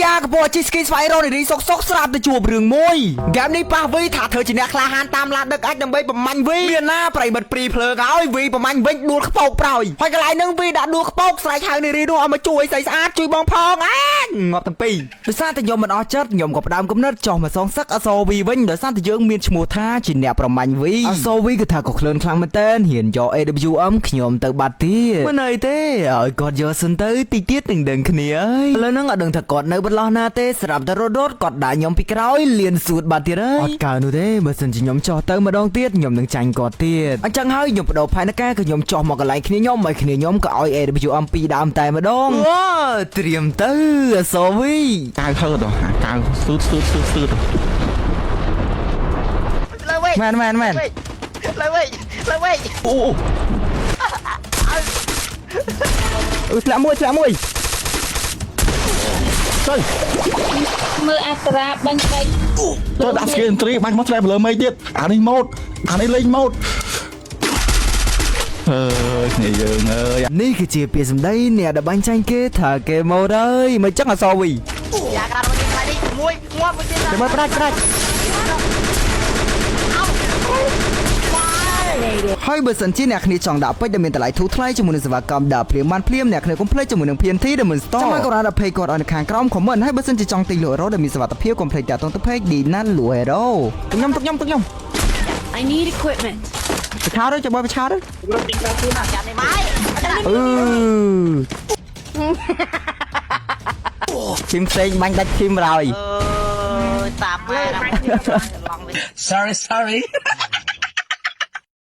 យ៉ាកពោជីស្គីស្វៃរ៉ូនីរីសុកស្រាប់ទៅជួបរឿងមួយហ្គេមនេះប៉ះវីថាធ្វើជាអ្នកក្លាហានតាមឡាដឹកអាចដើម្បីប្រមាញ់វីមានណាប្រិមិត្តព្រីភ្លើងហើយវីប្រមាញ់វិញដួលខ្ពោកប្រោយហើយកន្លែងនឹងវីដាក់ដួលខ្ពោកស្រែកហៅនីរីនោះឲ្យមកជួយស្អីស្អាតជួយបងផងងាប់ទាំងពីរដោយសារតែខ្ញុំមិនអស់ចិត្តខ្ញុំក៏ផ្ដើមគំនិតចោះមកសងសឹកអសវីវិញដោយសារតែយើងមានឈ្មោះថាជាអ្នកប្រមាញ់វីអសវីគឺថាក៏ក្លឿនខ្លាំងមែនតើហ៊ានយក AWM ខ្ញុំទៅបាត់ទៀតមិនអីទេឲ្យគាត់យកសិនទៅតិចទៀតនឹងដឹងគ្នាអើយឥឡូវហ្នឹងអត់ដឹងថាគាត់នៅបន្លោះណាទេស្រាប់តែរត់គាត់ដាក់ខ្ញុំពីក្រោយលៀនសួតបាត់ទៀតហើយអត់កើនោះទេបើសិនជាខ្ញុំចោះទៅម្ដងទៀតខ្ញុំនឹងចាញ់គាត់ទៀតអញ្ចឹងហើយខ្ញុំបដូរផែនការគឺខ្ញុំចោះមកកន្លែងគ្នាខ្ញុំឲ្យគ្នាខ្ញុំក៏ឲ្យ AWM ពីដើមតែម្ដងអូត្រៀមទៅអសវីកៅហឺដល់កៅស៊ឺលើវិញមែនលើវិញអូធ្លាក់មួយទៅមើលអត្រាបាញ់បែកទៅដាក់ស្គីនត្រីបាញ់មកធ្លាក់លើមេឃទៀតអានេះម៉ូតអានេះលេងម៉ូតគ្នាយើងអើយនេះគឺជាពាក្យសម្ដីអ្នកដែលបាញ់ចាញ់គេថាគេម៉ូតអើយមិនចឹងអសវីយ៉ាក្រាត់មកទៀតនេះមួយងាប់មួយទៀតតែមើលប្រាច់ហើយបើសិនជាអ្នកគ្នាចង់ដាក់ពេជ្រដែលមានតម្លៃធូរថ្លៃជាមួយនឹងសេវាកម្មដាក់ព្រាមបានភ្លាមអ្នកគ្នាកុំភ្លេចជាមួយនឹង PNT ដែលមិន store ចាំមកករណីដល់ page គាត់ឲ្យនៅខាងក្រោម comment ហើយបើសិនជាចង់ទិញលក់ hero ដែលមានសុវត្ថិភាពកុំភ្លេចតាក់ទងទៅ page Dinan លក់ hero ទុកខ្ញុំ I need equipment បឆាទៅចាំបើបឆាទៅរត់ទីក្រៅខ្លួនចាំនេះមកឈីមផ្សេងបាញ់ដាច់ឈីមឡើយតាមម៉ែឡងវិញ sorry